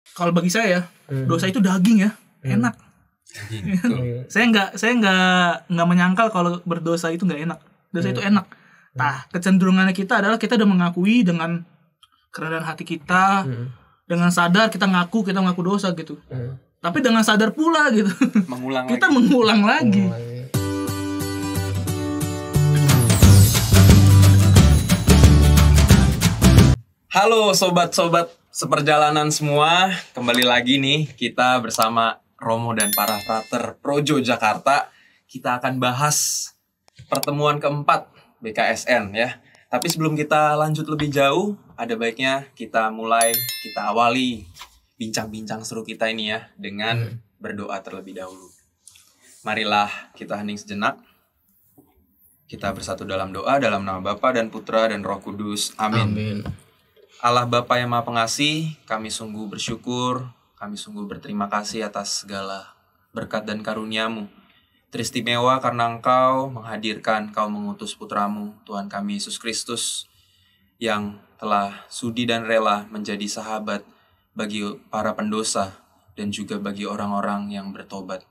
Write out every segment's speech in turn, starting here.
Kalau bagi saya dosa itu daging ya, enak. Saya nggak menyangkal kalau berdosa itu nggak enak. Dosa itu enak. Nah, kecenderungannya kita adalah kita udah mengakui dengan kerendahan hati kita, dengan sadar kita ngaku dosa gitu. Tapi dengan sadar pula gitu, kita mengulang lagi. Halo sobat-sobat seperjalanan semua, kembali lagi nih kita bersama Romo dan para frater Projo Jakarta. Kita akan bahas pertemuan keempat BKSN ya. Tapi sebelum kita lanjut lebih jauh, ada baiknya kita awali bincang-bincang seru kita ini ya dengan berdoa terlebih dahulu. Marilah kita hening sejenak. Kita bersatu dalam doa dalam nama Bapa dan Putra dan Roh Kudus. Amin. Allah Bapa yang Maha Pengasih, kami sungguh bersyukur, kami sungguh berterima kasih atas segala berkat dan karunia-Mu. Teristimewa karena Engkau menghadirkan, Engkau mengutus Putramu, Tuhan kami Yesus Kristus, yang telah sudi dan rela menjadi sahabat bagi para pendosa dan juga bagi orang-orang yang bertobat.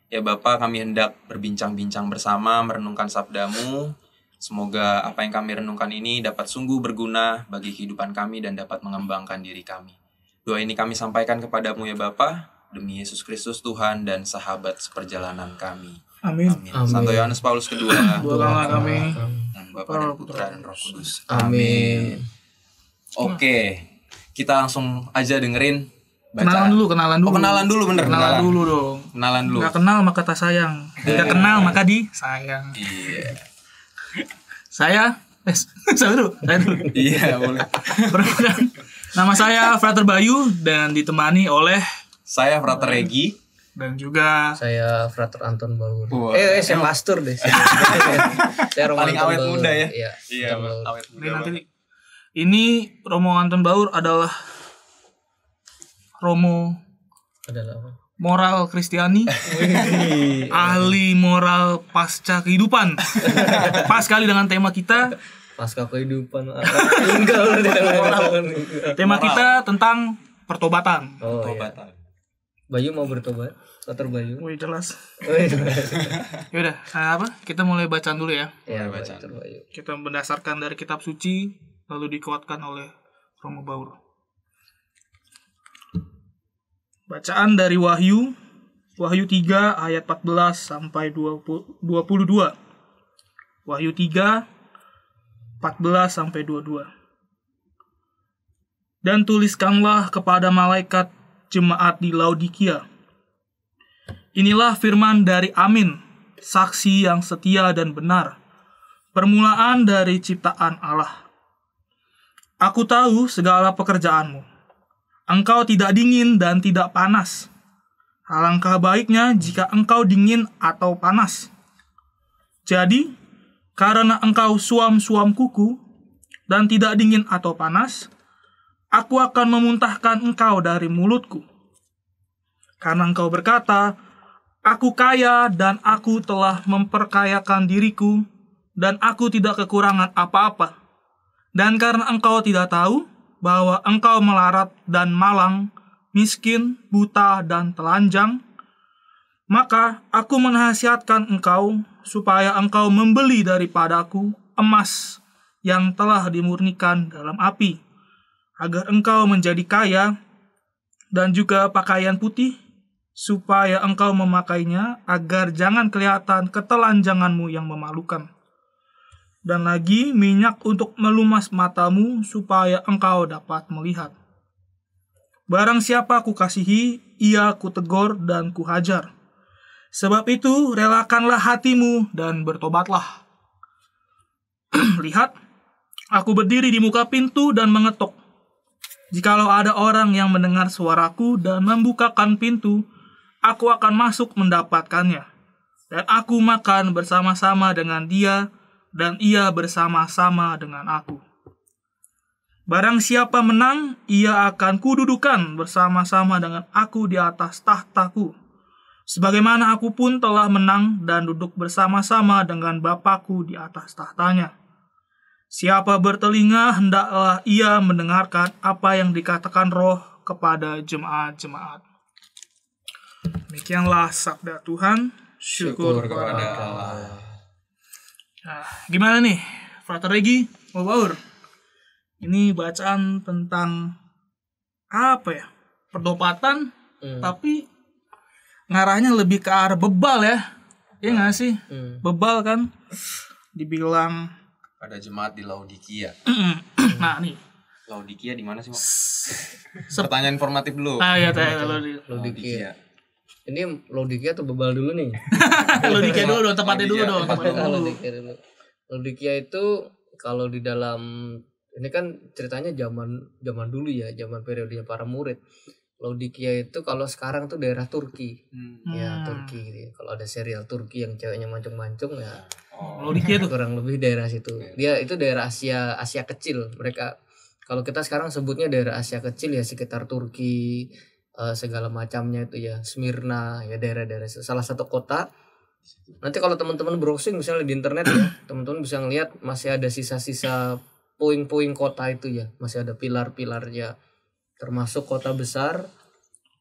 Ya Bapa, kami hendak berbincang-bincang bersama, merenungkan sabda-Mu. Semoga apa yang kami renungkan ini dapat sungguh berguna bagi kehidupan kami dan dapat mengembangkan diri kami. Doa ini kami sampaikan kepadamu ya Bapa, demi Yesus Kristus Tuhan dan sahabat seperjalanan kami. Amin. Santo Yohanes Paulus II. Doakanlah kami. Dan Bapa dan Putra dan Roh Kudus. Amin. Oke, kita langsung aja dengerin Kenalan bacaan. dulu. Oh, kenalan dulu bener. Kenalan dulu dong. Kenalan dulu. Nggak kenal maka tak sayang. Tidak kenal maka disayang. Iya. Saya dulu. Iya, boleh. Perkenalkan, nama saya Frater Bayu dan ditemani oleh Saya Frater Regi dan juga Saya Frater Anton Baur. Wah. Saya pastor deh. Saya Romo Paling Anton awet Baur. muda ya. Iya, Anton Baur. awet muda. ini nanti ini Romo Anton Baur adalah Romo Adalah apa? moral Kristiani, ahli moral pasca kehidupan. Pas sekali dengan tema kita. Pasca kehidupan. Tema kita tentang pertobatan. Oh, iya. Tobatan. Bayu mau bertobat? Frater Bayu. Wih, jelas. Oh, iya. Yaudah, kita mulai bacaan dulu ya. Ya, Mulai bacaan. Frater Bayu. Kita berdasarkan dari kitab suci, lalu dikuatkan oleh Romo Baur. Bacaan dari Wahyu 3 ayat 14 sampai 22. Wahyu 3 14 sampai 22. Dan tuliskanlah kepada malaikat jemaat di Laodikia. Inilah firman dari Amin, saksi yang setia dan benar, permulaan dari ciptaan Allah. Aku tahu segala pekerjaanmu. Engkau tidak dingin dan tidak panas. Alangkah baiknya jika engkau dingin atau panas. Jadi, karena engkau suam-suam kuku dan tidak dingin atau panas, aku akan memuntahkan engkau dari mulutku. Karena engkau berkata, aku kaya dan aku telah memperkayakan diriku dan aku tidak kekurangan apa-apa. Dan karena engkau tidak tahu bahwa engkau melarat dan malang, miskin, buta, dan telanjang, maka aku menasihatkan engkau supaya engkau membeli daripadaku emas yang telah dimurnikan dalam api, agar engkau menjadi kaya, dan juga pakaian putih, supaya engkau memakainya, agar jangan kelihatan ketelanjanganmu yang memalukan. Dan lagi minyak untuk melumas matamu supaya engkau dapat melihat. Barang siapa kukasihi, ia kutegur dan kuhajar. Sebab itu relakanlah hatimu dan bertobatlah. Lihat, aku berdiri di muka pintu dan mengetuk. Jikalau ada orang yang mendengar suaraku dan membukakan pintu, aku akan masuk mendapatkannya. Dan aku makan bersama-sama dengan dia, dan ia bersama-sama dengan aku. Barang siapa menang, ia akan kududukan bersama-sama dengan aku di atas tahtaku. Sebagaimana aku pun telah menang dan duduk bersama-sama dengan Bapakku di atas tahtanya. Siapa bertelinga, hendaklah ia mendengarkan apa yang dikatakan Roh kepada jemaat-jemaat. Demikianlah sabda Tuhan. Syukur kepada Allah. Nah, gimana nih, Frater Regi, mau baur? Ini bacaan tentang apa ya? Pertobatan, tapi ngarahnya lebih ke arah bebal ya. Iya nggak sih? Bebal kan dibilang Pada jemaat di Laodikia. nah nih. Laodikia di mana sih, Mak? Pertanyaan informatif dulu. Ya Laodikia. Ini Laodikia atau bebal dulu nih? Laodikia dulu dong, tempatnya dulu dong. Laodikia dulu. Laodikia itu kalau di dalam ini kan ceritanya zaman dulu ya, zaman periodenya para murid. Laodikia itu kalau sekarang tuh daerah Turki. Ya, Turki gitu ya. Kalau ada serial Turki yang ceweknya mancung-mancung ya. Laodikia tuh Kurang lebih daerah situ. Dia itu daerah Asia kecil. Mereka kalau kita sekarang sebutnya daerah Asia kecil ya, sekitar Turki, segala macamnya itu ya, Smyrna ya, daerah-daerah salah satu kota. Nanti kalau teman-teman browsing misalnya di internet ya, teman-teman bisa ngelihat masih ada sisa-sisa puing-puing kota itu ya, masih ada pilar-pilarnya, termasuk kota besar,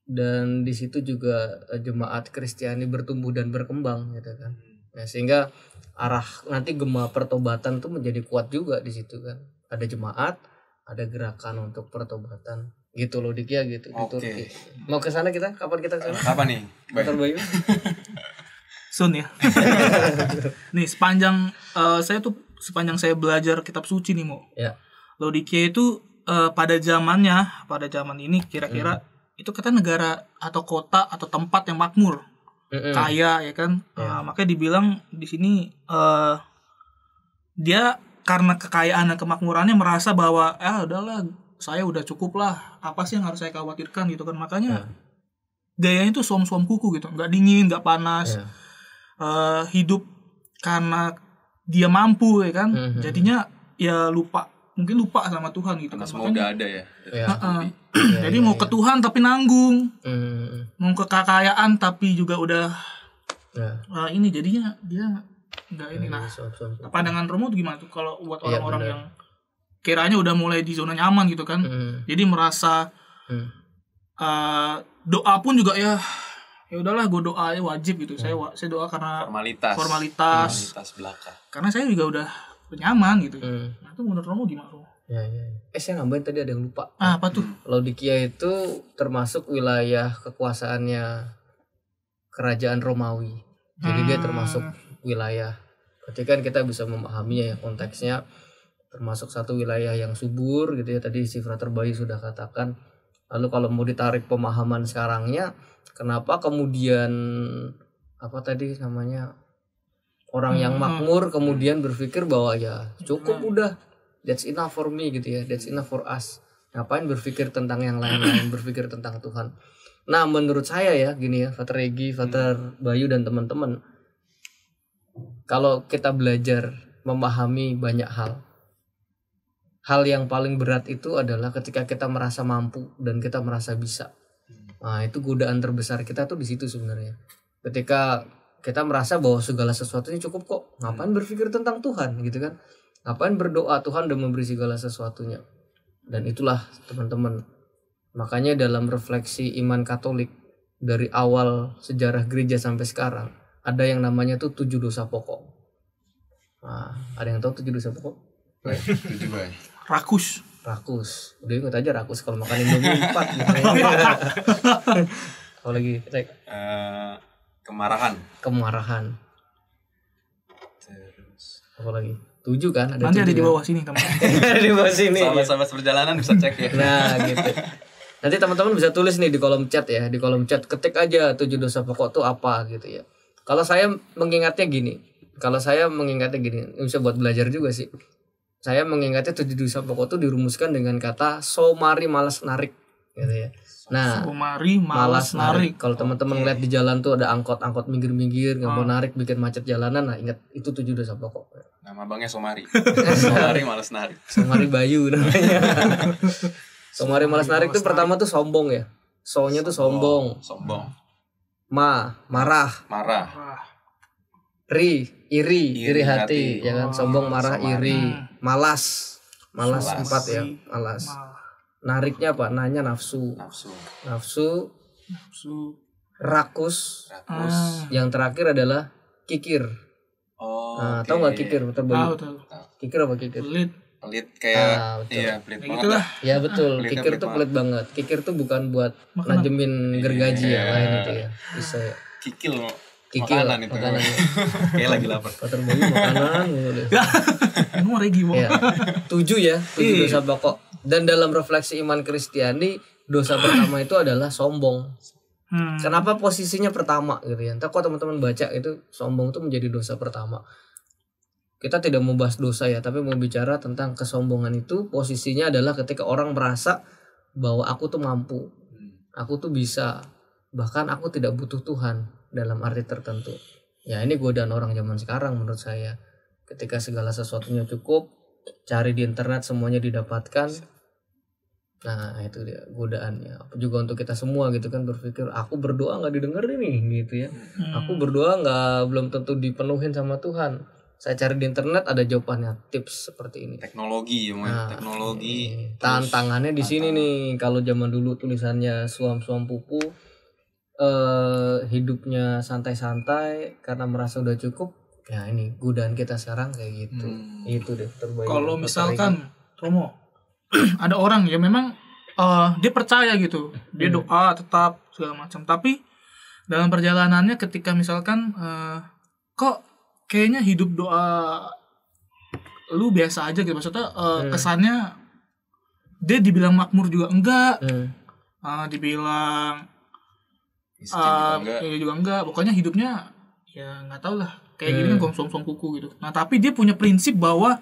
dan di situ juga jemaat Kristiani bertumbuh dan berkembang gitu kan. Nah, sehingga arah nanti gema pertobatan tuh menjadi kuat juga di situ kan. Ada jemaat, ada gerakan untuk pertobatan. Gitu loh Dikia gitu di Turki. Mau ke sana kita? Kapan kita ke sana? Kapan nih? Frater Bayu? Sun ya. Nih sepanjang saya belajar kitab suci nih Mo. Ya. Laodikia itu pada zaman ini kira-kira itu kata negara atau kota atau tempat yang makmur, kaya ya kan. Makanya dibilang di sini dia karena kekayaan dan kemakmurannya merasa bahwa udahlah saya udah cukup lah, apa sih yang harus saya khawatirkan gitu kan. Makanya gayanya tuh suam-suam kuku gitu, nggak dingin nggak panas. Hidup karena dia mampu ya kan, jadinya ya mungkin lupa sama Tuhan gitu kan. Semua udah ada ya. Jadi mau ke Tuhan tapi nanggung, mau ke kekayaan tapi juga udah ini jadinya dia nggak ini. Nah, pandangan Romo tuh gimana tuh kalau buat orang-orang yang kiranya udah mulai di zona nyaman gitu kan, jadi merasa doa pun juga ya udahlah gue doa aja wajib gitu. Saya doa karena formalitas belaka. Karena saya juga udah nyaman gitu. Nah itu menurut Romo gimana Romo? Saya nambahin tadi ada yang lupa. Apa tuh? Laodikia itu termasuk wilayah kekuasaannya kerajaan Romawi. Jadi dia termasuk wilayah. Berarti kan kita bisa memahaminya ya konteksnya, termasuk satu wilayah yang subur gitu ya. Tadi si Frater Bayu sudah katakan. Lalu kalau mau ditarik pemahaman sekarangnya, kenapa kemudian apa tadi namanya orang yang makmur kemudian berpikir bahwa ya cukup udah, that's enough for me gitu ya, that's enough for us. Ngapain berpikir tentang yang lain-lain, berpikir tentang Tuhan. Nah menurut saya ya gini ya, Frater Regi, Frater Bayu dan teman-teman, kalau kita belajar memahami banyak hal yang paling berat itu adalah ketika kita merasa mampu dan kita merasa bisa. Nah itu godaan terbesar kita tuh di situ sebenarnya. Ketika kita merasa bahwa segala sesuatunya cukup kok, ngapain berpikir tentang Tuhan gitu kan? Ngapain berdoa, Tuhan udah memberi segala sesuatunya. Dan itulah teman-teman, makanya dalam refleksi iman Katolik dari awal sejarah gereja sampai sekarang, ada yang namanya tuh 7 dosa pokok. Nah, ada yang tahu 7 dosa pokok? 7 Bay. Rakus. Udah ikut aja rakus kalau makan Indomie 4 gitu. Kalau lagi cek. Kemarahan. Terus Apa lagi? 7 kan? Nanti ada di kan? bawah sini teman. Ada di bawah sini. sahabat-sahabat perjalanan bisa cek ya. Nah gitu. Nanti teman-teman bisa tulis nih di kolom chat ya. Di kolom chat ketik aja 7 dosa pokok tuh apa gitu ya. Kalau saya mengingatnya gini. Ini bisa buat belajar juga sih. Saya mengingatnya 7 dosa pokok tuh dirumuskan dengan kata somari malas narik gitu ya. Nah, somari malas narik. Kalau teman-teman ngeliat di jalan tuh ada angkot minggir-minggir nggak mau narik, bikin macet jalanan, nah ingat itu 7 dosa pokok. Nama abangnya Somari. Somari malas narik. Somari Bayu namanya. Somari malas narik tuh pertama tuh sombong ya. So-nya tuh sombong. Marah. Iri hati ya kan. Sombong, marah, iri. Malas 4 ya. Malas. nariknya apa? Nanya nafsu, Nafsu. rakus. Rakus. Yang terakhir adalah kikir. Oh. Nah, oke. tahu nggak kikir? Terbaik. Tahu. Kikir apa kikir? Pelit. Pelit kayak Betul. iya pelit Kayak banget gitulah. lah. Ya betul. Pelitnya Kikir pelit tuh pelit banget. Kikir tuh bukan buat Makanan. najemin gergaji ya, Iya. lain itu ya. Bisa ya. Kikil Kikil, makanan itu. makanan. Kayak lagi lapar. Terbaik makanan gitu. Ini mau regi mau. Ya. 7 ya, 7 dosa pokok. Dan dalam refleksi iman Kristiani, dosa pertama itu adalah sombong. Kenapa posisinya pertama gitu ya? Entah kok teman-teman baca itu sombong itu menjadi dosa pertama. Kita tidak mau bahas dosa ya, tapi mau bicara tentang kesombongan itu posisinya adalah ketika orang merasa bahwa aku tuh mampu, aku tuh bisa, bahkan aku tidak butuh Tuhan dalam arti tertentu. Ya ini godaan orang zaman sekarang menurut saya. Ketika segala sesuatunya cukup, cari di internet semuanya didapatkan. Nah itu dia godaannya. Apa juga untuk kita semua gitu kan, berpikir aku berdoa nggak didengerin nih gitu ya. Aku berdoa nggak belum tentu dipenuhin sama Tuhan. Saya cari di internet ada jawabannya, tips seperti ini. Teknologi teknologi. Tantangannya di sini nih. Kalau zaman dulu tulisannya suam-suam pupu, hidupnya santai-santai karena merasa udah cukup. Ya ini godaan kita sekarang kayak gitu. Itu deh terbaik. Kalau misalkan Romo ada orang ya memang dia percaya gitu, dia doa tetap segala macam, tapi dalam perjalanannya ketika misalkan kok kayaknya hidup doa lu biasa aja gitu, maksudnya kesannya dia dibilang makmur juga enggak, dibilang juga enggak, pokoknya hidupnya ya nggak tahu lah kayak gini kan konsum kuku gitu. Nah tapi dia punya prinsip bahwa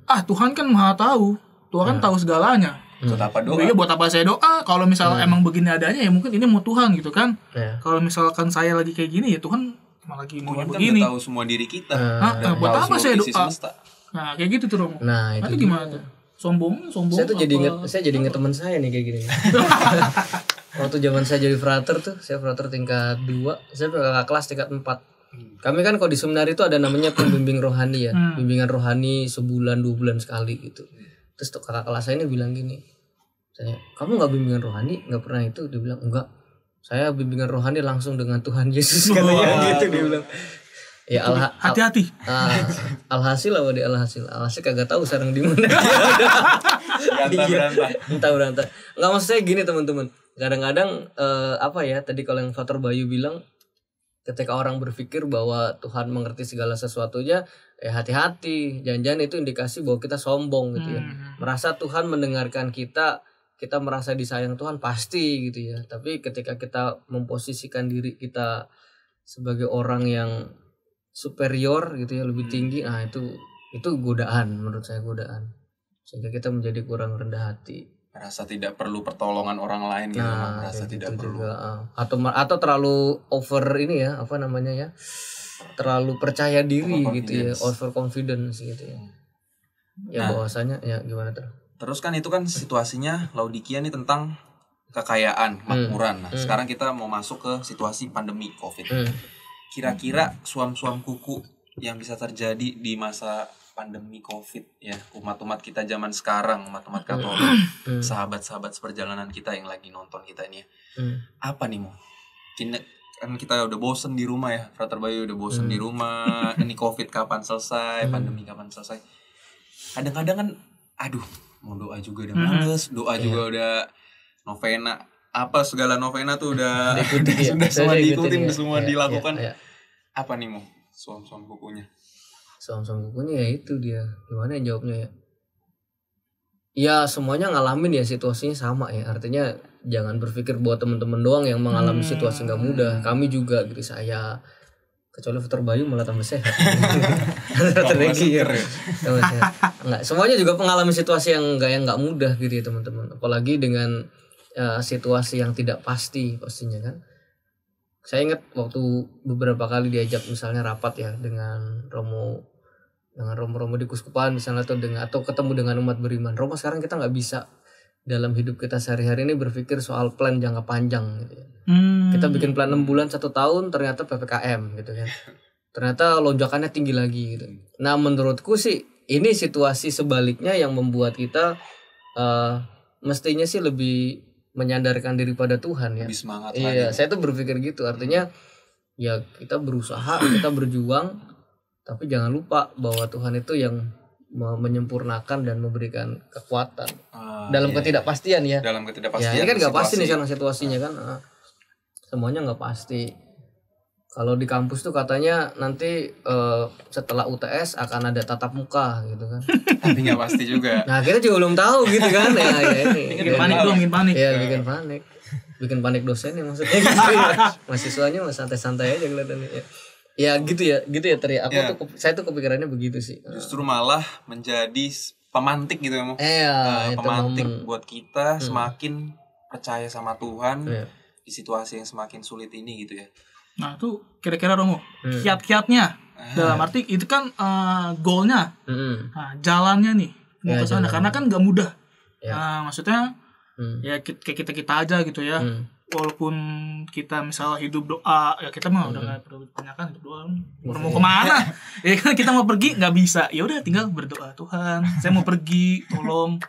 Tuhan kan maha tahu, Tuhan kan tahu segalanya. Buat apa doa? Iya, buat apa saya doa? Kalau misalnya emang begini adanya ya mungkin ini mau Tuhan gitu kan. Kalau misalkan saya lagi kayak gini ya Tuhan malah lagi mau Tuhan kan begini. udah tahu semua diri kita. Buat Tahu apa seluruh saya isi doa? semesta. Nah kayak gitu tuh Romo. Nah itu Nanti gimana tuh? Sombong. Saya tuh jadi inget teman saya nih kayak gini. Waktu zaman saya jadi frater tuh, saya frater tingkat 2, saya kakak kelas tingkat 4. Kami kan kalau di seminar itu ada namanya pembimbing rohani ya, bimbingan rohani sebulan 2 bulan sekali gitu. Terus tuh kakak kelas saya ini bilang gini, saya, kamu nggak bimbingan rohani? Nggak pernah itu? Dia bilang enggak. Saya bimbingan rohani langsung dengan Tuhan Yesus katanya gitu dia bilang. Ya hati-hati. Alhasil kagak tahu sekarang di mana. Berantah. Nggak, maksud saya gini teman-teman. Kadang-kadang tadi kalau yang Fathur Bayu bilang, ketika orang berpikir bahwa Tuhan mengerti segala sesuatunya, hati-hati. Jangan-jangan itu indikasi bahwa kita sombong gitu ya. Merasa Tuhan mendengarkan kita merasa disayang Tuhan pasti gitu ya. Tapi ketika kita memposisikan diri kita sebagai orang yang superior gitu ya, lebih tinggi, nah itu godaan, menurut saya godaan, sehingga kita menjadi kurang rendah hati, merasa tidak perlu pertolongan orang lain gitu, merasa tidak perlu juga. Atau terlalu over ini ya, terlalu percaya diri gitu ya, over confidence gitu ya. Bahwasanya ya gimana terus kan itu kan situasinya Laodikia nih tentang kekayaan, makmuran. Nah, sekarang kita mau masuk ke situasi pandemi Covid. Kira-kira suam-suam kuku yang bisa terjadi di masa pandemi Covid ya, umat-umat kita zaman sekarang, umat-umat Katolik, sahabat-sahabat seperjalanan kita yang lagi nonton kita ini ya. Apa nih kan kita udah bosen di rumah ya, Frater Bayu udah bosen di rumah. Ini Covid kapan selesai, pandemi kapan selesai. Kadang-kadang kan mau doa juga udah males, doa juga udah novena, apa segala novena tuh udah sudah semua diikutin, semua dilakukan. Apa nih suam-suam kukunya? Suam-suam kukunya ya itu dia. Gimana yang jawabnya ya? Ya semuanya ngalamin ya, situasinya sama ya. Artinya jangan berpikir bahwa teman-teman doang yang mengalami situasi nggak mudah. Kami juga gitu, saya kecuali Fathur Bayu malah tambah sehat. Enggak, semuanya juga mengalami situasi yang nggak mudah gitu ya teman-teman. Apalagi dengan situasi yang tidak pasti pastinya kan. Saya ingat waktu beberapa kali diajak misalnya rapat ya dengan Romo di Kuskupan misalnya, atau ketemu dengan umat beriman. Romo, sekarang kita nggak bisa dalam hidup kita sehari-hari ini berpikir soal plan jangka panjang gitu ya. Kita bikin plan 6 bulan 1 tahun ternyata PPKM gitu kan. Ternyata lonjakannya tinggi lagi gitu. Nah menurutku sih ini situasi sebaliknya yang membuat kita mestinya sih lebih menyandarkan diri pada Tuhan ya. Lebih semangat Iya, lagi. saya tuh berpikir gitu. Artinya ya kita berusaha, kita berjuang, tapi jangan lupa bahwa Tuhan itu yang menyempurnakan dan memberikan kekuatan dalam ketidakpastian ya. Dalam Ya ketidakpastian. ini kan nggak pasti nih situasi. sekarang situasinya kan. Semuanya nggak pasti. Kalau di kampus tuh katanya nanti setelah UTS akan ada tatap muka gitu kan. Tapi nggak pasti juga. Nah kita juga belum tahu gitu kan. Ya ini. Bikin panik doang, bikin panik. Ya bikin panik dosennya maksudnya gitu ya. Mahasiswanya mah santai-santai aja kelihatannya ya. Ya gitu ya Tri. Saya tuh kepikirannya begitu sih. Justru malah menjadi pemantik gitu ya, Mo. Itu Pemantik momen. buat kita semakin percaya sama Tuhan Iya. di situasi yang semakin sulit ini gitu ya. Nah itu kira-kira Romo, kiat-kiatnya dalam arti itu kan goalnya, nah, jalannya nih mau Ya, ke sana jalan. karena kan nggak mudah. Ya. Nah, maksudnya ya kayak kita aja gitu ya. Walaupun kita misalnya hidup doa, ya kita mah udah nggak perlu ditanyakan hidup doa. Orang mau kemana? Ya kan kita mau pergi nggak bisa. Ya udah tinggal berdoa, Tuhan, saya mau pergi, tolong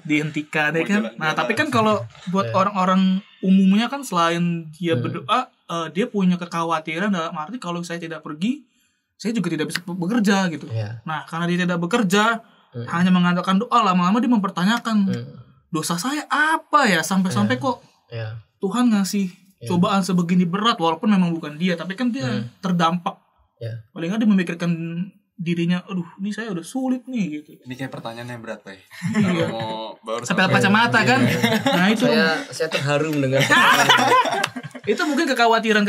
dihentikan ya kan. Nah tapi kan kalau buat orang-orang umumnya kan selain dia berdoa, dia punya kekhawatiran dalam arti kalau saya tidak pergi, saya juga tidak bisa bekerja gitu. Ya. Nah karena dia tidak bekerja, hanya mengandalkan doa, lama-lama dia mempertanyakan dosa saya apa ya sampai-sampai kok Ya. Tuhan ngasih cobaan sebegini berat walaupun memang bukan dia, tapi kan dia terdampak. Ya. Paling nggak dia memikirkan dirinya, aduh ini saya udah sulit nih gitu. Ini kayak pertanyaan yang berat, Pak. Kalau mau baru Sampai kacamata kan. Nah itu Saya terharu mendengar. itu mungkin kekhawatiran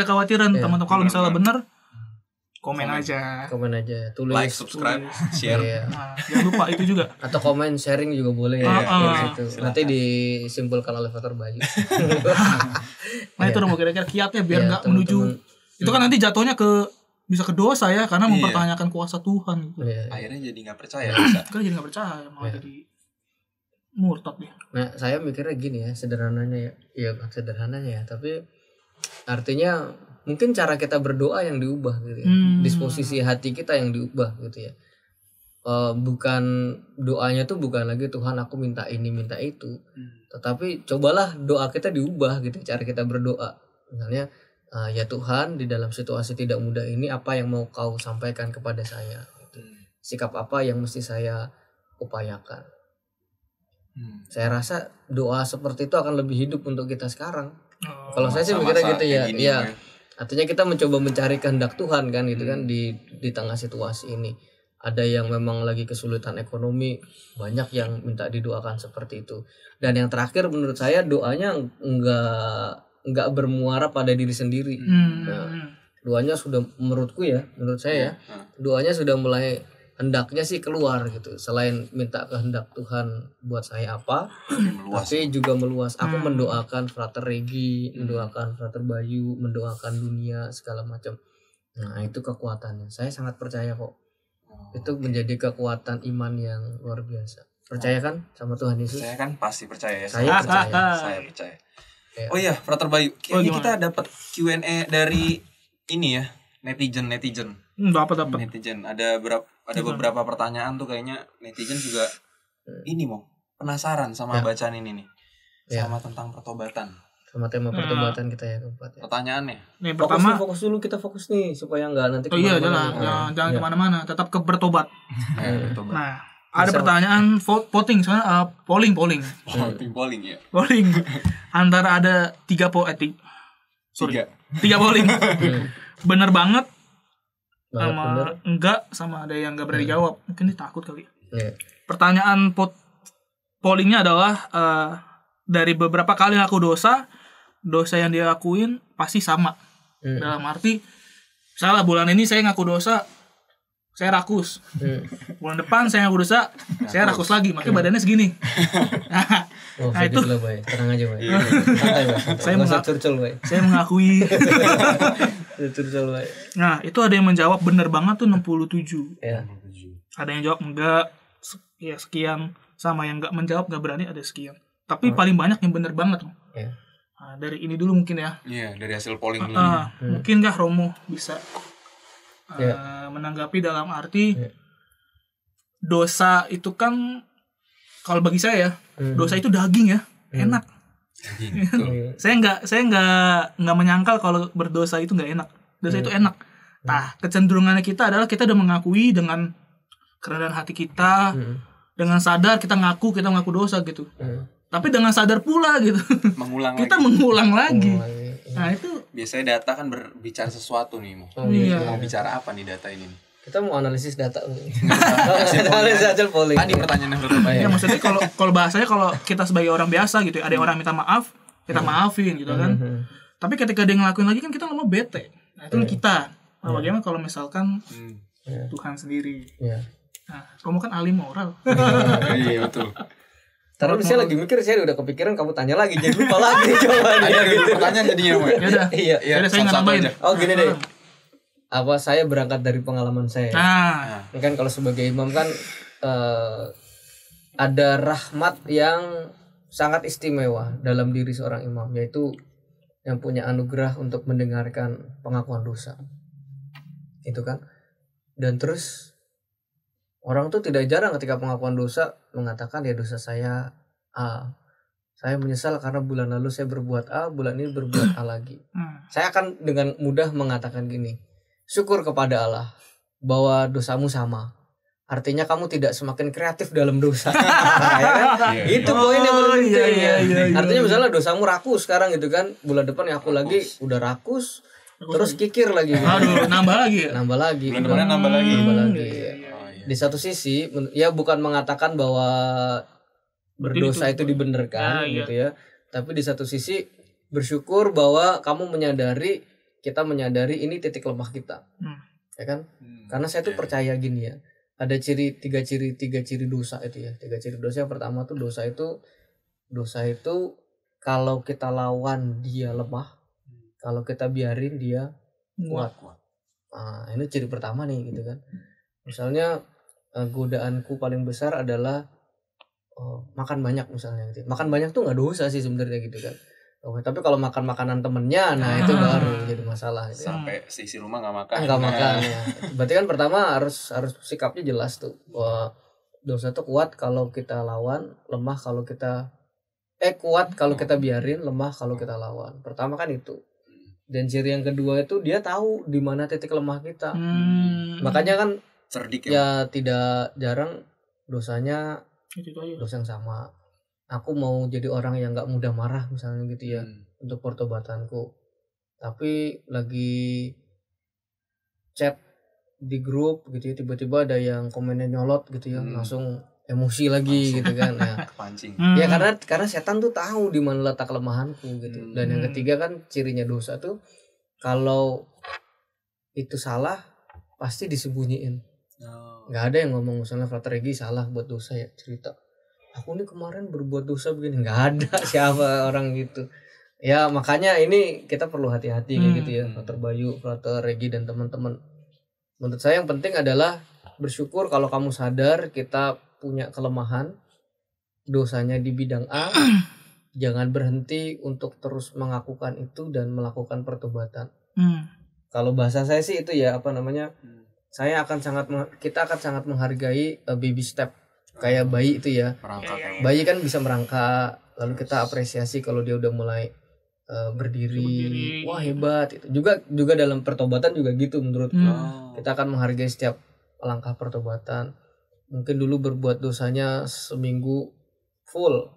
teman-teman. Kalau misalnya benar, komen aja. Komen aja, tulis. like, subscribe, share. Iya. Nah, jangan lupa itu juga. Atau komen sharing juga boleh ya di situ. Nanti disimpulkan oleh Fathur Bayu. Nah itu mau kira-kira kiatnya biar Iya, nggak menuju. teman-teman. Itu kan nanti jatuhnya bisa ke dosa ya karena mempertanyakan kuasa Tuhan gitu. Iya. Akhirnya jadi nggak percaya bisa. Kan jadi nggak percaya, malah jadi murtad dia. Nah, saya mikirnya gini ya, sederhananya ya. Iya, sederhananya ya, tapi artinya mungkin cara kita berdoa yang diubah gitu ya. Disposisi hati kita yang diubah gitu ya. Bukan doanya tuh bukan lagi Tuhan aku minta ini minta itu, tetapi cobalah doa kita diubah gitu, cara kita berdoa. Misalnya ya Tuhan, di dalam situasi tidak mudah ini apa yang mau kau sampaikan kepada saya gitu. Sikap apa yang mesti saya upayakan. Saya rasa doa seperti itu akan lebih hidup untuk kita sekarang. Kalau saya sih mikirnya gitu ya. Iya. Artinya kita mencoba mencari kehendak Tuhan kan gitu kan di tengah situasi ini. Ada yang memang lagi kesulitan ekonomi, banyak yang minta didoakan seperti itu. Dan yang terakhir menurut saya doanya enggak bermuara pada diri sendiri. Nah, doanya sudah menurut saya ya, doanya sudah mulai hendaknya sih keluar gitu. Selain minta kehendak Tuhan buat saya apa, tapi juga meluas. Aku mendoakan Frater Regi, mendoakan Frater Bayu, mendoakan dunia segala macam. Nah itu kekuatannya. Saya sangat percaya kok. Itu menjadi kekuatan iman yang luar biasa. Percaya kan sama Tuhan Yesus? Saya kan pasti percaya ya. Saya percaya. Saya percaya. Ya. Oh iya, Frater Bayu. Kayaknya kita dapat Q&A dari ini ya, netizen. Dapat. Netizen. Ada beberapa pertanyaan tuh kayaknya netizen juga ini mau penasaran sama bacaan ini nih. Sama tentang pertobatan. Sama tema pertobatan kita ya keempat ya. Pertanyaannya. Nih pertama, kita fokus nih supaya nggak nanti oh iya jangan kemana-mana, tetap ke bertobat. Pertobatan. Nah, ada pertanyaan voting soalnya polling Polling ya. polling antara ada 3 polling. Bener banget sama enggak, sama ada yang enggak berani jawab. Mungkin dia takut kali. Iya. Pertanyaan pollingnya adalah dari beberapa kali ngaku dosa yang dia lakuin pasti sama. Dalam arti misalnya bulan ini saya ngaku dosa, saya rakus. Bulan depan saya ngaku dosa, saya rakus lagi. Makanya badannya segini. Nah itu lah, Bay. Tenang aja, Bay. Santai, Bay. Saya mengakui. Curcol, Bay. Nah itu ada yang menjawab bener banget tuh 67. Ya. Ada yang jawab enggak, ya sekian. Sama yang enggak menjawab, enggak berani, ada sekian. Tapi paling banyak yang bener banget. Ya. Nah, dari ini dulu mungkin ya. Iya, dari hasil polling dulu. Mungkin nggak Romo bisa menanggapi dalam arti dosa itu kan kalau bagi saya ya, dosa itu daging ya, enak. Gitu. Saya nggak menyangkal kalau berdosa itu nggak enak. Dosa itu enak. Nah, kecenderungannya kita adalah kita udah mengakui dengan kerendahan hati kita, dengan sadar kita ngaku dosa gitu. Tapi dengan sadar pula gitu, kita mengulang lagi. Nah itu biasanya data kan berbicara sesuatu nih, mau bicara apa nih data ini? Kita mau analisis data. Analisis hasil polling. Tadi pertanyaan yang berapa ya? Maksudnya kalau bahasanya kalau kita sebagai orang biasa gitu, ada orang minta maaf, kita maafin gitu kan. Tapi ketika dia ngelakuin lagi kan kita lama bete. Nah itu kita. Nah, bagaimana kalau misalkan Tuhan sendiri? Nah, kamu kan ahli moral. Iya betul. Terus saya lagi mikir, saya udah kepikiran kamu tanya lagi, jadi lupa lagi jawabannya. Ada gitu pertanyaan jadinya, Mo. Ya udah saya nggak nambahin. Oh gini deh. Apa saya berangkat dari pengalaman saya. Ini kan kalau sebagai imam kan ada rahmat yang sangat istimewa dalam diri seorang imam, yaitu yang punya anugerah untuk mendengarkan pengakuan dosa. Itu kan. Dan terus orang tuh tidak jarang ketika pengakuan dosa mengatakan ya dosa saya A. Saya menyesal karena bulan lalu saya berbuat A, bulan ini berbuat A lagi. Saya akan dengan mudah mengatakan gini, syukur kepada Allah bahwa dosamu sama. Artinya kamu tidak semakin kreatif dalam dosa. Ya kan? Itu poin yang paling penting. Artinya misalnya dosamu rakus sekarang gitu kan, bulan depan ya aku lagi udah rakus, terus kikir lagi. Gitu. Aduh, nambah lagi. Bulan depannya nambah lagi. Di satu sisi ya bukan mengatakan bahwa berdosa itu dibenarkan gitu ya, tapi di satu sisi bersyukur bahwa kamu menyadari, kita menyadari ini titik lemah kita. Ya kan? Karena saya tuh percaya gini ya, ada tiga ciri dosa itu ya. 3 ciri dosa. Yang pertama tuh dosa itu kalau kita lawan dia lemah, kalau kita biarin dia kuat. Nah, ini ciri pertama nih gitu kan. Misalnya godaanku paling besar adalah makan banyak misalnya gitu. Makan banyak tuh nggak dosa sih sebenarnya gitu kan. Tapi kalau makan makanan temennya, nah itu baru jadi masalah. Gitu. Sampai sisi rumah nggak makan. Nggak makan ya. Berarti kan pertama harus sikapnya jelas tuh. Bahwa dosa tuh kuat kalau kita lawan, lemah kalau kita kuat kalau kita biarin, lemah kalau kita lawan. Pertama kan itu. Dan ciri yang kedua itu dia tahu di mana titik lemah kita. Makanya kan cerdik ya tidak jarang dosanya dosa yang sama. Aku mau jadi orang yang nggak mudah marah misalnya gitu ya untuk pertobatanku. Tapi lagi chat di grup gitu ya, tiba-tiba ada yang komennya nyolot gitu ya, langsung emosi lagi gitu kan. Ya. Kepancing. Ya karena setan tuh tahu di mana letak kelemahanku gitu. Dan yang ketiga kan cirinya dosa tuh kalau itu salah pasti disembunyiin. Nggak ada yang ngomong misalnya Frater Regi salah buat dosa ya, cerita aku nih kemarin berbuat dosa begini. Nggak ada siapa orang gitu ya. Makanya ini kita perlu hati-hati kayak gitu ya, Frater Bayu, Frater Regi dan teman-teman. Menurut saya yang penting adalah bersyukur kalau kamu sadar kita punya kelemahan, dosanya di bidang A. Jangan berhenti untuk terus mengakukan itu dan melakukan pertobatan. Kalau bahasa saya sih itu ya kita akan sangat menghargai baby step kayak bayi itu ya. Bayi kan bisa merangkak, lalu kita apresiasi kalau dia udah mulai berdiri. Wah hebat itu. Juga dalam pertobatan juga gitu menurutku. Kita akan menghargai setiap langkah pertobatan. Mungkin dulu berbuat dosanya seminggu full.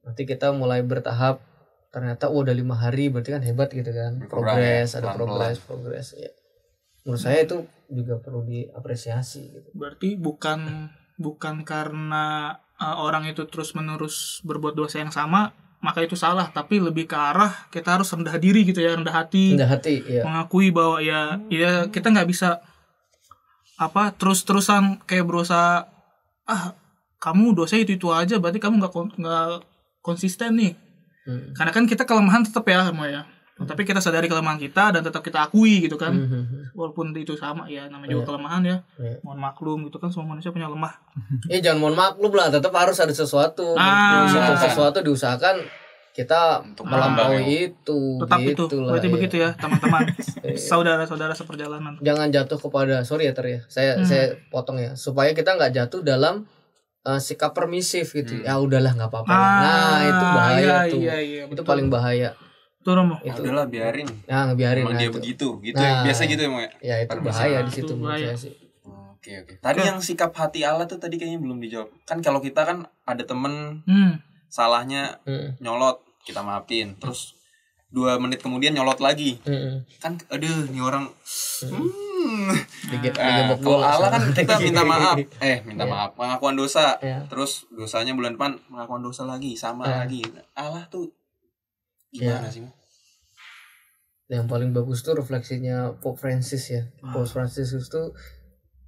Nanti kita mulai bertahap. Ternyata udah 5 hari, berarti kan hebat gitu kan. Progres ya. Menurut saya itu juga perlu diapresiasi gitu. Berarti bukan karena orang itu terus-menerus berbuat dosa yang sama maka itu salah, tapi lebih ke arah kita harus rendah diri gitu ya, rendah hati ya. Mengakui bahwa ya kita nggak bisa terus-terusan kayak berusaha kamu dosa itu aja, berarti kamu nggak konsisten nih. Karena kan kita kelemahan tetap ya semua ya. Tapi kita sadari kelemahan kita dan tetap kita akui gitu kan. Walaupun itu sama ya, namanya juga kelemahan ya. Mohon maklum gitu kan, semua manusia punya lemah. Jangan mohon maklum lah, tetap harus ada sesuatu. Sesuatu diusahakan kita untuk melampaui itu. Tetap gitu itu. Berarti begitu ya teman-teman. Saudara-saudara seperjalanan. Jangan jatuh kepada, sorry ya Ter ya. Saya potong ya. Supaya kita nggak jatuh dalam sikap permisif gitu. Ya udahlah nggak apa-apa. Nah, itu bahaya iya, tuh. iya, Itu betul. paling bahaya. Tuh Romo. Ya Itu. udahlah biarin. Nah, ngebiarin Emang nah, dia itu. begitu, gitu Nah, ya. Biasa gitu ya, Mo ya. Ya itu Permisi. bahaya di Itu situ menurut bahaya. saya sih. Oke. Tadi yang sikap hati Allah tuh tadi kayaknya belum dijawab. Kan kalau kita kan ada temen salahnya nyolot, kita maafin. Terus 2 menit kemudian nyolot lagi. Kan aduh nih orang Digebok kalau bola. Allah kan kita minta maaf. Minta Iya. maaf, pengakuan dosa. Iya. Terus dosanya bulan depan pengakuan dosa lagi, sama lagi. Allah tuh gimana sih? Yang paling bagus tuh refleksinya Pope Francis ya. Pope Francis itu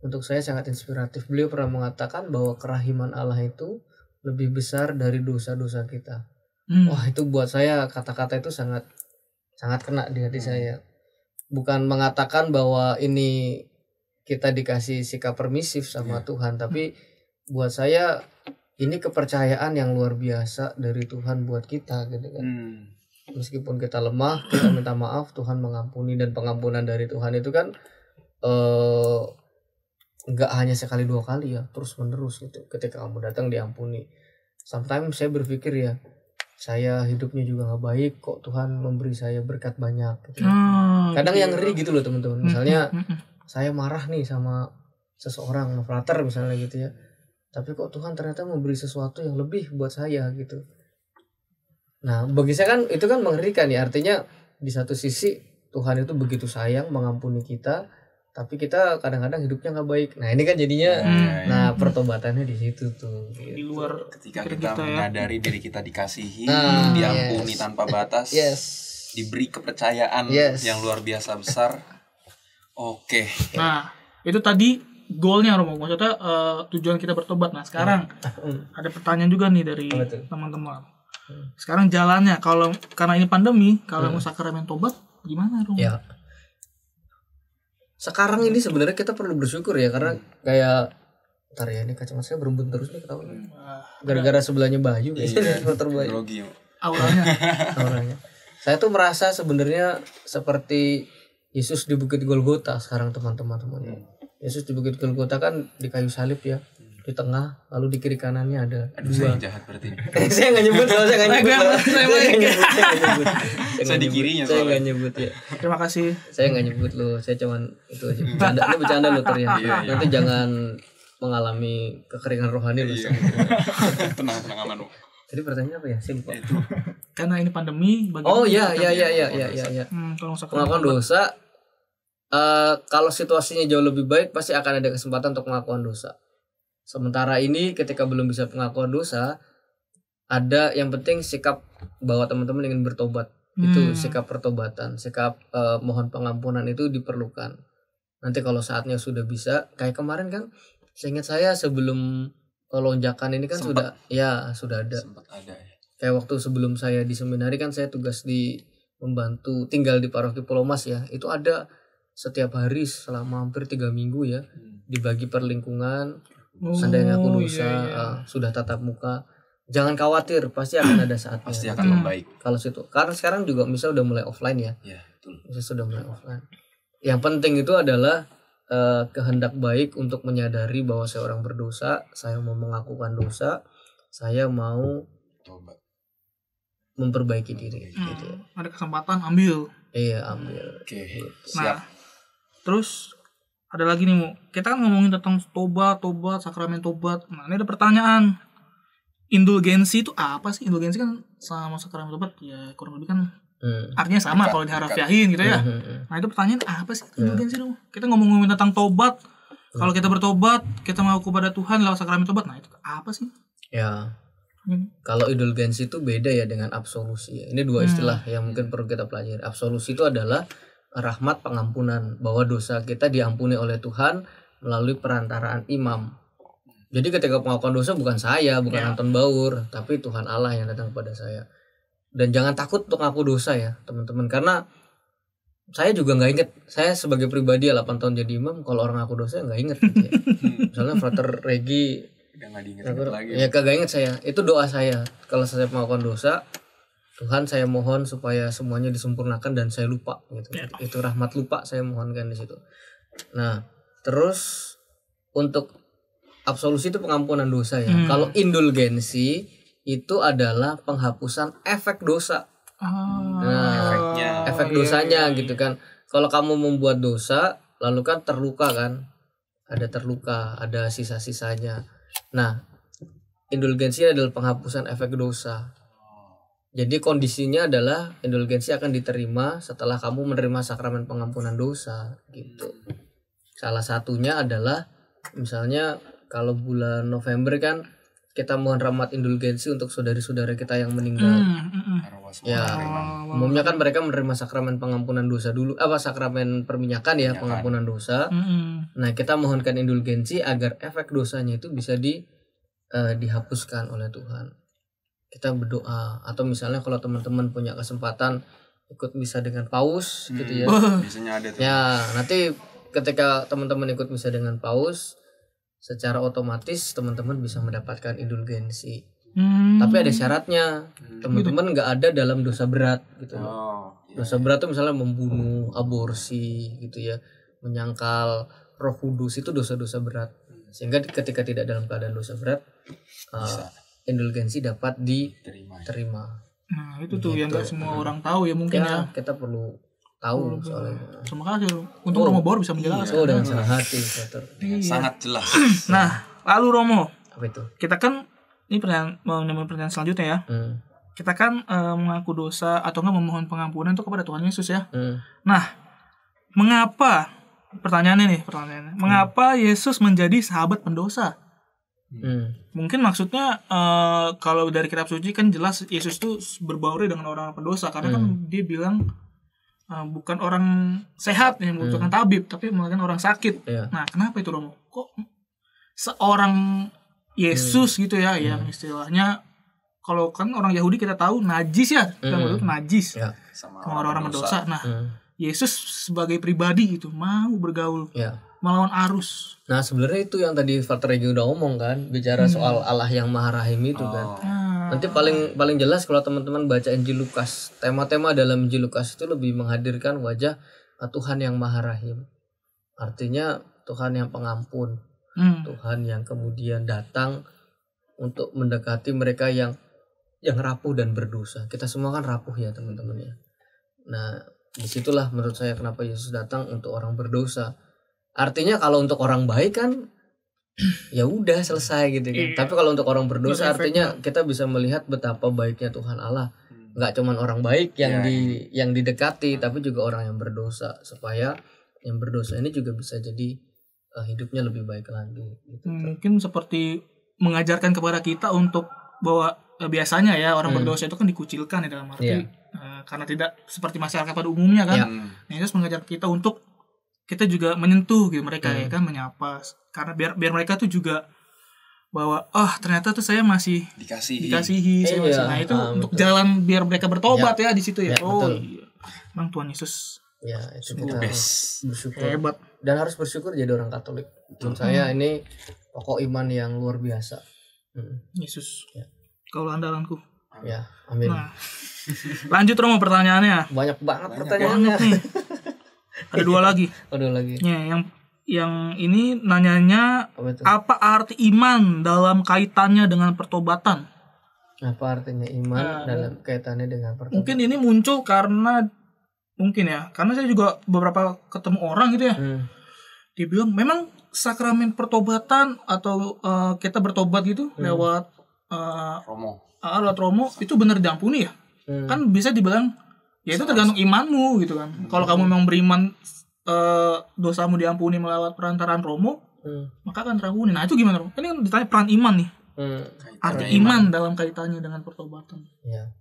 untuk saya sangat inspiratif. Beliau pernah mengatakan bahwa kerahiman Allah itu lebih besar dari dosa-dosa kita. Wah, itu buat saya kata-kata itu sangat kena di hati saya. Bukan mengatakan bahwa ini kita dikasih sikap permisif sama Tuhan, tapi buat saya ini kepercayaan yang luar biasa dari Tuhan buat kita gitu kan. Meskipun kita lemah, kita minta maaf, Tuhan mengampuni, dan pengampunan dari Tuhan itu kan nggak hanya sekali 2 kali ya, terus menerus gitu. Ketika kamu datang diampuni. Sometimes saya berpikir ya, saya hidupnya juga nggak baik, kok Tuhan memberi saya berkat banyak gitu. Kadang yang ngeri gitu loh teman-teman. Misalnya saya marah nih sama seseorang, sama frater misalnya gitu ya, tapi kok Tuhan ternyata memberi sesuatu yang lebih buat saya gitu. Nah, bagi saya kan itu kan mengerikan ya. Artinya di satu sisi Tuhan itu begitu sayang mengampuni kita, tapi kita kadang-kadang hidupnya nggak baik. Nah, ini kan jadinya pertobatannya di situ tuh. Gitu. Di luar Ketika kita menyadari diri kita dikasihi, Nah, diampuni tanpa batas, diberi kepercayaan yang luar biasa besar. Oke. Nah, itu tadi goalnya Romo. Maksudnya tujuan kita bertobat. Nah, sekarang ada pertanyaan juga nih dari teman-teman. Sekarang jalannya, kalau karena ini pandemi, kalau mau sakramen tobat gimana Romo? Ya. Sekarang ini sebenarnya kita perlu bersyukur ya, karena kayak ntar ya, ini kacamata saya berembun terus nih ketahuan. Gara-gara sebelahnya Bayu kayaknya terbaik. Auranya. Saya tuh merasa sebenarnya seperti Yesus di Bukit Golgota sekarang teman-teman. Yesus di Bukit Golgota kan di kayu salib ya, di tengah, lalu di kiri kanannya ada 2. Saya jahat berarti. Saya nggak nyebut loh, saya nggak nyebut. Saya di kirinya Saya soalnya. nggak nyebut ya. Terima kasih. Saya nggak nyebut loh, saya cuman itu aja. Bercanda, ini bercanda loh ternyata. Nanti jangan mengalami kekeringan rohani loh. Tenang aman. Jadi pertanyaannya apa ya? Saya lupa. Karena ini pandemi. Oh iya. Tolong Pengakuan dosa. Kalau situasinya jauh lebih baik, pasti akan ada kesempatan untuk pengakuan dosa. Sementara ini ketika belum bisa pengakuan dosa, ada yang penting sikap bahwa teman-teman ingin bertobat. Itu sikap pertobatan, sikap mohon pengampunan itu diperlukan. Nanti kalau saatnya sudah bisa, kayak kemarin kan, seingat saya sebelum lonjakan ini kan sudah ada. Sempat ada ya. Kayak waktu sebelum saya di seminari kan saya tugas di membantu tinggal di paroki Pulau Mas ya. Itu ada setiap hari selama hampir 3 minggu ya, dibagi per lingkungan. Seandainya aku dosa, sudah tatap muka, jangan khawatir, pasti akan ada saatnya. Pasti akan membaik. Kalau situ, karena sekarang juga misal udah mulai offline ya. Ya, betul. Misal sudah mulai offline. Yang penting itu adalah kehendak baik untuk menyadari bahwa saya orang berdosa, saya mau mengakukan dosa, saya mau Tobat. memperbaiki diri. Gitu ya. Ada kesempatan ambil. Iya, ambil. Oke. Nah, Siap. terus ada lagi nih Mu. Kita kan ngomongin tentang tobat, sakramen tobat. Nah, ini ada pertanyaan. Indulgensi itu apa sih? Indulgensi kan sama sakramen tobat ya kurang lebih kan artinya sama kalau diharafiahin gitu ya. Nah, itu pertanyaan apa sih indulgensi dong? Kita ngomongin tentang tobat. Kalau kita bertobat, kita mengaku kepada Tuhan lewat sakramen tobat. Nah, itu apa sih? Ya. Kalau indulgensi itu beda ya dengan absolusi. Ini 2 istilah yang mungkin perlu kita pelajari. Absolusi itu adalah rahmat pengampunan, bahwa dosa kita diampuni oleh Tuhan melalui perantaraan imam. Jadi ketika pengakuan dosa bukan saya, bukan Anton Baur, tapi Tuhan Allah yang datang kepada saya. Dan jangan takut untuk ngaku dosa ya teman-teman, karena saya juga nggak inget. Saya sebagai pribadi 8 tahun jadi imam, kalau orang ngaku dosa nggak inget gitu ya. Misalnya Frater Regi Udah nggak diinget lagi. ya kagak inget saya. Itu doa saya kalau saya pengakuan dosa, Tuhan saya mohon supaya semuanya disempurnakan dan saya lupa gitu. Itu rahmat lupa saya mohonkan di situ. Nah, terus untuk absolusi itu pengampunan dosa ya. Hmm. Kalau indulgensi itu adalah penghapusan efek dosa. Nah, Efeknya. efek iya, dosanya iya. gitu kan. Kalau kamu membuat dosa, lalu kan terluka kan, ada terluka, ada sisa-sisanya. Nah, indulgensi adalah penghapusan efek dosa. Jadi kondisinya adalah indulgensi akan diterima setelah kamu menerima sakramen pengampunan dosa gitu. Salah satunya adalah misalnya kalau bulan November kan kita mohon rahmat indulgensi untuk saudara-saudara kita yang meninggal. Arwah semua Ya, menerima. umumnya kan mereka menerima sakramen pengampunan dosa dulu, sakramen perminyakan ya, pengampunan dosa. Nah, kita mohonkan indulgensi agar efek dosanya itu bisa dihapuskan oleh Tuhan. Kita berdoa, atau misalnya kalau teman-teman punya kesempatan ikut misa dengan paus gitu ya. Biasanya ada tuh. Ya, nanti ketika teman-teman ikut misa dengan paus, secara otomatis teman-teman bisa mendapatkan indulgensi. Tapi ada syaratnya. Teman-teman nggak ada dalam dosa berat gitu loh. Oh, iya. Dosa berat tuh misalnya membunuh, aborsi gitu ya, menyangkal Roh Kudus, itu dosa-dosa berat. Sehingga ketika tidak dalam keadaan dosa berat, indulgensi dapat Terima. diterima. Nah itu tuh yang nggak semua orang tahu ya mungkin ya. Kita perlu tahu soalnya. Terima kasih. Untuk Romo Bor bisa menjelaskan. Oh, dengan senang hati, Peter. Dengan sangat jelas. Nah lalu Romo, Apa itu? kita kan ini pertanyaan selanjutnya ya. Kita kan mengaku dosa atau enggak memohon pengampunan itu kepada Tuhan Yesus ya. Nah, mengapa pertanyaannya, mengapa Yesus menjadi sahabat pendosa? Mungkin maksudnya kalau dari kitab suci kan jelas Yesus tuh berbauri dengan orang pendosa karena kan dia bilang bukan orang sehat yang membutuhkan tabib tapi melainkan orang sakit. Iya. Nah, kenapa itu Romo? Kok seorang Yesus gitu ya yang istilahnya kalau kan orang Yahudi kita tahu najis ya, kita menurut najis Ya. Sama sama orang berdosa. Nah, Hmm. Yesus sebagai pribadi itu mau bergaul Ya. melawan arus. Nah, sebenarnya itu yang tadi Frater Regi udah ngomong kan, bicara soal Allah yang Maha Rahim itu kan. Nanti paling jelas kalau teman-teman baca Injil Lukas, tema-tema dalam Injil Lukas itu lebih menghadirkan wajah Tuhan yang Maha Rahim. Artinya Tuhan yang pengampun, Tuhan yang kemudian datang untuk mendekati mereka yang rapuh dan berdosa. Kita semua kan rapuh ya teman-teman ya. Nah, disitulah menurut saya kenapa Yesus datang untuk orang berdosa. Artinya kalau untuk orang baik kan ya udah selesai gitu kan. Tapi kalau untuk orang berdosa artinya kita bisa melihat betapa baiknya Tuhan Allah. Nggak cuman orang baik yang didekati, tapi juga orang yang berdosa, supaya yang berdosa ini juga bisa jadi hidupnya lebih baik lagi gitu. Mungkin seperti mengajarkan kepada kita untuk bahwa biasanya ya orang berdosa itu kan dikucilkan ya dalam arti karena tidak seperti masyarakat pada umumnya kan. Nah, Yesus mengajar kita untuk kita juga menyentuh gitu mereka ya kan, menyapa karena biar mereka tuh juga bahwa ternyata tuh saya masih dikasihi saya masih. Nah itu untuk jalan biar mereka bertobat ya di situ ya. Iya. Emang Tuhan Yesus ya itu kita bersyukur hebat dan harus bersyukur jadi orang Katolik. Menurut saya ini pokok iman yang luar biasa. Yesus kaulah andalanku. Ya, amin. Nah, lanjut Romo pertanyaannya. Banyak banget pertanyaannya. Ada dua lagi. Ada lagi. Ya, yang ini nanyanya apa arti iman dalam kaitannya dengan pertobatan? Apa artinya iman dalam kaitannya dengan pertobatan? Mungkin ini muncul karena saya juga beberapa ketemu orang gitu ya. Dia bilang memang sakramen pertobatan atau kita bertobat gitu lewat Romo itu benar diampuni ya? Kan bisa dibilang ya itu tergantung imanmu gitu kan. Kalau kamu memang beriman dosamu diampuni melalui perantaraan Romo, maka akan terampuni. Nah itu gimana Romo? Ini kan ditanya peran iman nih. Arti iman dalam kaitannya dengan pertobatan. Ya.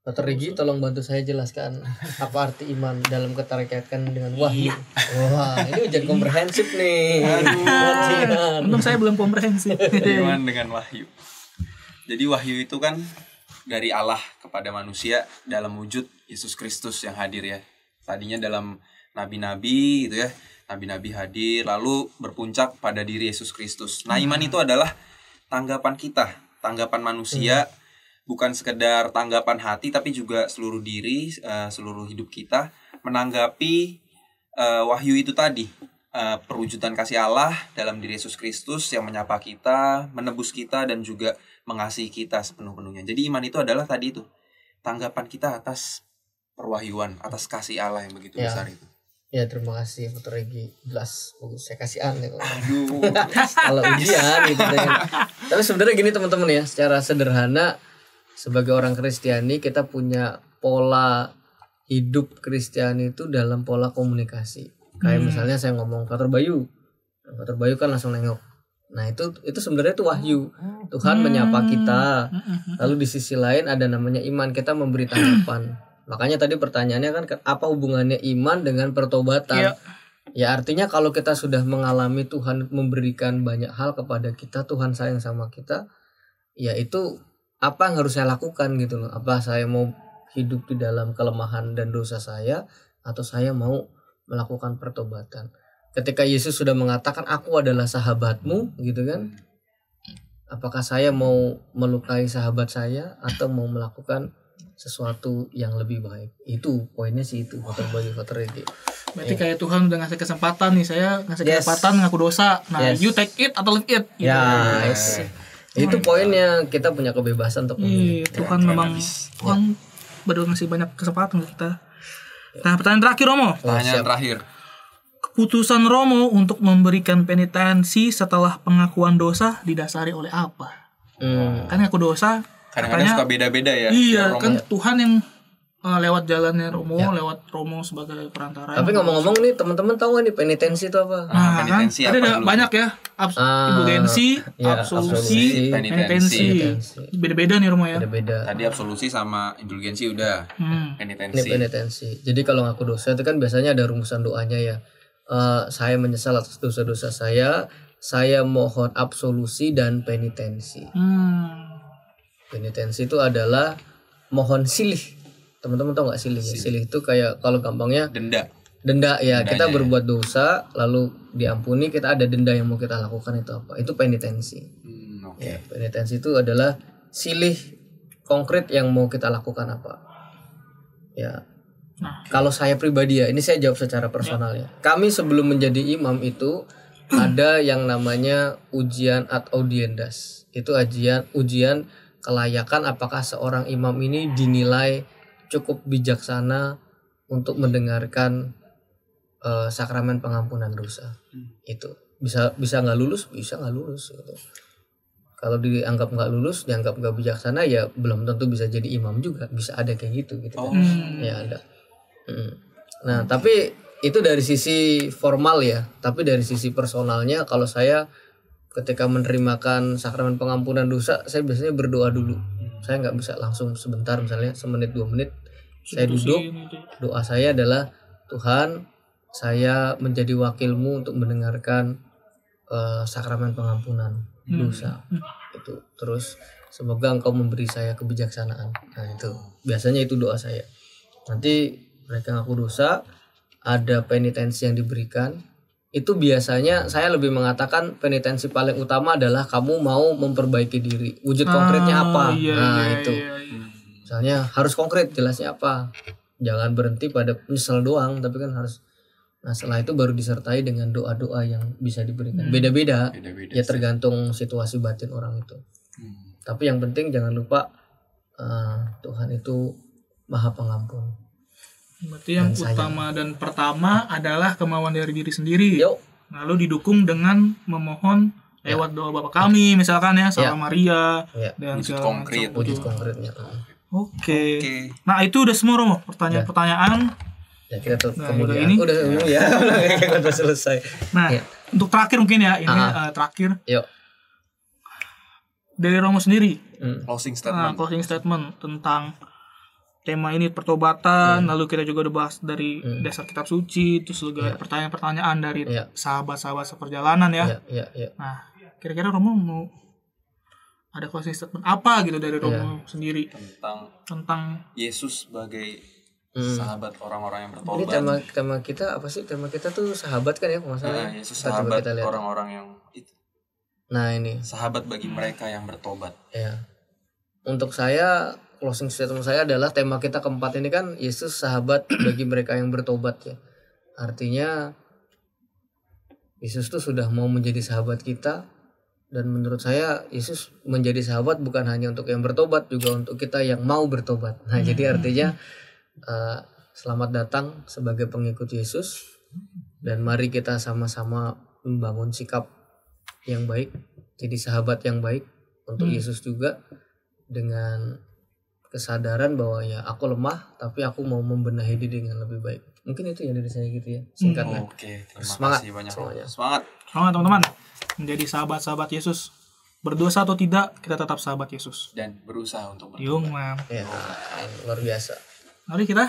Dr. Regi tolong bantu saya jelaskan apa arti iman dalam keterkaitan dengan wahyu. Wah, ini ujian komprehensif nih. Untung saya belum komprehensif. Iman dengan wahyu. Jadi wahyu itu kan dari Allah kepada manusia dalam wujud Yesus Kristus yang hadir ya. Tadinya dalam nabi-nabi gitu ya. Nabi-nabi hadir lalu berpuncak pada diri Yesus Kristus. Nah, iman itu adalah tanggapan kita, tanggapan manusia, bukan sekedar tanggapan hati tapi juga seluruh diri, seluruh hidup kita menanggapi wahyu itu tadi. perwujudan kasih Allah dalam diri Yesus Kristus yang menyapa kita, menebus kita, dan juga mengasihi kita sepenuh-penuhnya. Jadi iman itu adalah tadi itu, tanggapan kita atas perwahyuan, atas kasih Allah yang begitu Ya. besar itu. Ya, terima kasih Dr. Regi. Jelas bagus, saya kasihan ya. Kalau ujian gitu kan. Tapi sebenarnya gini teman-teman ya, secara sederhana sebagai orang Kristiani kita punya pola hidup Kristiani itu dalam pola komunikasi. Kayak misalnya saya ngomong Pater Bayu. Nah, Pater Bayu kan langsung nengok. Nah, itu sebenarnya itu wahyu. Tuhan menyapa kita. Lalu di sisi lain ada namanya iman, kita memberi tanggapan. Makanya tadi pertanyaannya kan apa hubungannya iman dengan pertobatan? Iya. Ya artinya kalau kita sudah mengalami Tuhan memberikan banyak hal kepada kita, Tuhan sayang sama kita, ya itu apa yang harus saya lakukan gitu loh. Apa saya mau hidup di dalam kelemahan dan dosa saya, atau saya mau melakukan pertobatan. Ketika Yesus sudah mengatakan aku adalah sahabatmu gitu kan, apakah saya mau melukai sahabat saya atau mau melakukan sesuatu yang lebih baik? Itu poinnya sih, itu bagi Pater Regi. Berarti kayak Tuhan udah ngasih kesempatan nih, saya ngasih Yes. kesempatan ngaku dosa. Nah, Yes. you take it atau leave it. Gitu. Ya, itu poinnya, kita punya kebebasan untuk memilih. Iya, Tuhan memang Tuhan baru ngasih banyak kesempatan ke kita. Nah, pertanyaan terakhir Romo. Pertanyaan terakhir. Keputusan Romo untuk memberikan penitensi setelah pengakuan dosa didasari oleh apa? Kan ngaku dosa Kadang-kadang katanya- suka beda-beda ya. Iya, Romo. kan Tuhan yang lewat jalannya Romo, lewat Romo sebagai perantara. Tapi ngomong-ngomong nih, teman-teman tahu gak nih penitensi itu apa? Nah, penitensi kan, tadi apa ada dulu? banyak ya, indulgensi, ya, absolusi, absolusi, penitensi. penitensi. Beda-beda nih Romo ya. Beda-beda. Tadi absolusi sama indulgensi udah. Ini Penitensi. penitensi. Jadi kalau ngaku dosa itu kan biasanya ada rumusan doanya ya. Saya menyesal atas dosa-dosa saya mohon absolusi dan penitensi. Penitensi itu adalah mohon silih. Teman-teman tahu nggak silih? Silih itu kayak kalau gampangnya Denda. denda ya. Kita Dendanya, berbuat dosa lalu diampuni, kita ada denda yang mau kita lakukan, itu apa? Itu penitensi. Oke. Ya, penitensi itu adalah silih konkret yang mau kita lakukan apa. Ya. Kalau saya pribadi ya, ini saya jawab secara personal ya. Kami sebelum menjadi imam itu ada yang namanya ujian ad audiendas. Itu ujian kelayakan apakah seorang imam ini dinilai cukup bijaksana untuk mendengarkan sakramen pengampunan dosa. Itu bisa nggak lulus, bisa nggak lulus gitu. Kalau dianggap nggak lulus, dianggap nggak bijaksana, ya belum tentu bisa jadi imam juga. Bisa ada kayak gitu kan. Ya ada. Nah tapi itu dari sisi formal ya. Tapi dari sisi personalnya, kalau saya ketika menerimakan sakramen pengampunan dosa, saya biasanya berdoa dulu. Saya nggak bisa langsung sebentar, misalnya semenit 2 menit. Saya duduk, doa saya adalah, Tuhan, saya menjadi wakilmu untuk mendengarkan sakramen pengampunan dosa. Itu terus semoga engkau memberi saya kebijaksanaan. Nah itu biasanya itu doa saya. Nanti mereka ngaku dosa, ada penitensi yang diberikan. Itu biasanya saya lebih mengatakan penitensi paling utama adalah kamu mau memperbaiki diri. Wujud konkretnya apa? Itu. Misalnya harus konkret, jelasnya apa. Jangan berhenti pada menyesal doang, tapi kan harus. Nah setelah itu baru disertai dengan doa-doa yang bisa diberikan. Beda-beda. Ya tergantung situasi batin orang itu. Tapi yang penting jangan lupa Tuhan itu Maha Pengampun. Berarti yang utama dan pertama adalah kemauan dari diri sendiri. Yuk. Lalu didukung dengan memohon lewat doa Bapa Kami misalkan ya, Salve Maria dan Wujud segala konkret. macam. Wujud konkretnya. Oke. Nah itu udah semua Romo pertanyaan-pertanyaan. Ya kita tuh Nah, kemudian ini. udah ya, udah selesai. Nah untuk terakhir mungkin ya ini terakhir Yuk. dari Romo sendiri. Closing statement. Closing statement tentang tema ini pertobatan, lalu kita juga udah bahas dari dasar kitab suci, terus juga pertanyaan-pertanyaan dari sahabat-sahabat seperjalanan ya. Ya. Nah, kira-kira Romo mau ada closing statement apa gitu dari Romo sendiri tentang Yesus sebagai sahabat orang-orang yang Ini bertobat. tema kita apa sih? Tema kita tuh sahabat kan ya, kalau nggak salah. Yesus Kita coba sahabat kita lihat. orang-orang yang itu. Nah ini Sahabat bagi mereka yang bertobat. ya. Untuk saya closing statement saya adalah tema kita keempat ini kan Yesus sahabat bagi mereka yang bertobat ya. Artinya Yesus tuh sudah mau menjadi sahabat kita. Dan menurut saya Yesus menjadi sahabat bukan hanya untuk yang bertobat, juga untuk kita yang mau bertobat. Nah, jadi artinya selamat datang sebagai pengikut Yesus, dan mari kita sama-sama membangun sikap yang baik, jadi sahabat yang baik untuk Yesus juga, dengan kesadaran bahwa ya aku lemah tapi aku mau membenahi diri dengan lebih baik. Mungkin itu yang dari saya gitu ya, singkatnya. Oke, terima Semangat kasih banyak. semuanya. Semangat. Semangat teman-teman. Menjadi sahabat-sahabat Yesus. Berdosa atau tidak, kita tetap sahabat Yesus. Dan berusaha untuk Yung, man. Ya, luar biasa. Mari kita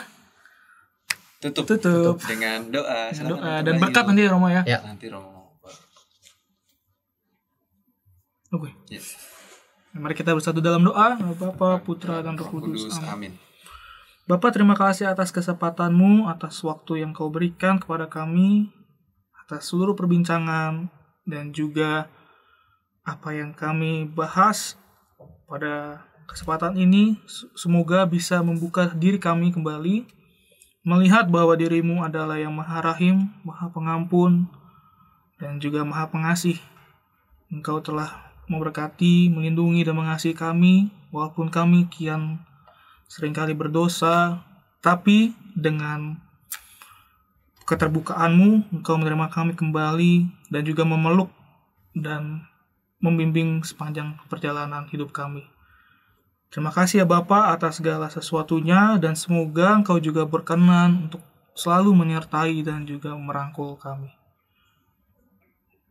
tutup dengan doa. dengan Silakan doa untuk dan Bayu. berkat nanti Romo ya. Ya. Nanti Romo. Oke. Ya. Mari kita bersatu dalam doa. Bapa, Putra, dan Roh Kudus. Amin. Amin. Bapa, terima kasih atas kesempatan-Mu, atas waktu yang Kau berikan kepada kami, atas seluruh perbincangan, dan juga apa yang kami bahas pada kesempatan ini. Semoga bisa membuka diri kami kembali, melihat bahwa diri-Mu adalah yang Maha Rahim, Maha Pengampun, dan juga Maha Pengasih. Engkau telah memberkati, melindungi, dan mengasihi kami, walaupun kami kian seringkali berdosa, tapi dengan keterbukaan-Mu, Engkau menerima kami kembali, dan juga memeluk dan membimbing sepanjang perjalanan hidup kami. Terima kasih ya Bapa atas segala sesuatunya, dan semoga Engkau juga berkenan untuk selalu menyertai dan juga merangkul kami.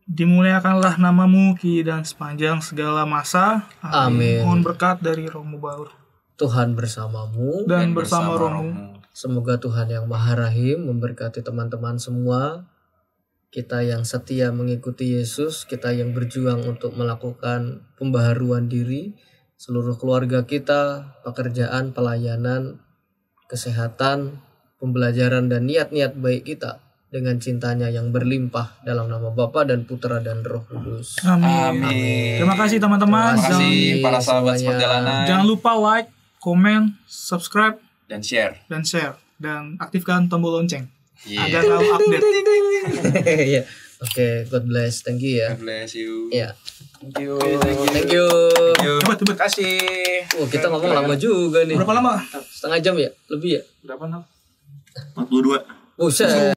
Dimuliakanlah nama-Mu kini dan sepanjang segala masa. Amin. Mohon berkat dari Romo Baur Tuhan bersamamu. dan bersama Romo. Semoga Tuhan yang Maha Rahim memberkati teman-teman semua. Kita yang setia mengikuti Yesus, kita yang berjuang untuk melakukan pembaharuan diri, seluruh keluarga kita, pekerjaan, pelayanan, kesehatan, pembelajaran, dan niat-niat baik kita dengan cintanya yang berlimpah, dalam nama Bapa dan Putra dan Roh Kudus. Amin. Amin. Terima kasih teman-teman. Terima kasih Jangan- para sahabat semuanya. perjalanan. Jangan lupa like, komen, subscribe, Dan share. dan share. Dan aktifkan tombol lonceng Yeah. agar selalu update. Ya. Oke, God bless. Thank you ya. God bless you. Ya. Thank you. Thank you. Coba. Terima kasih. Oh, kita ngomong lama juga nih. Berapa lama? Setengah jam ya? Lebih ya? Berapa? 42. Buset.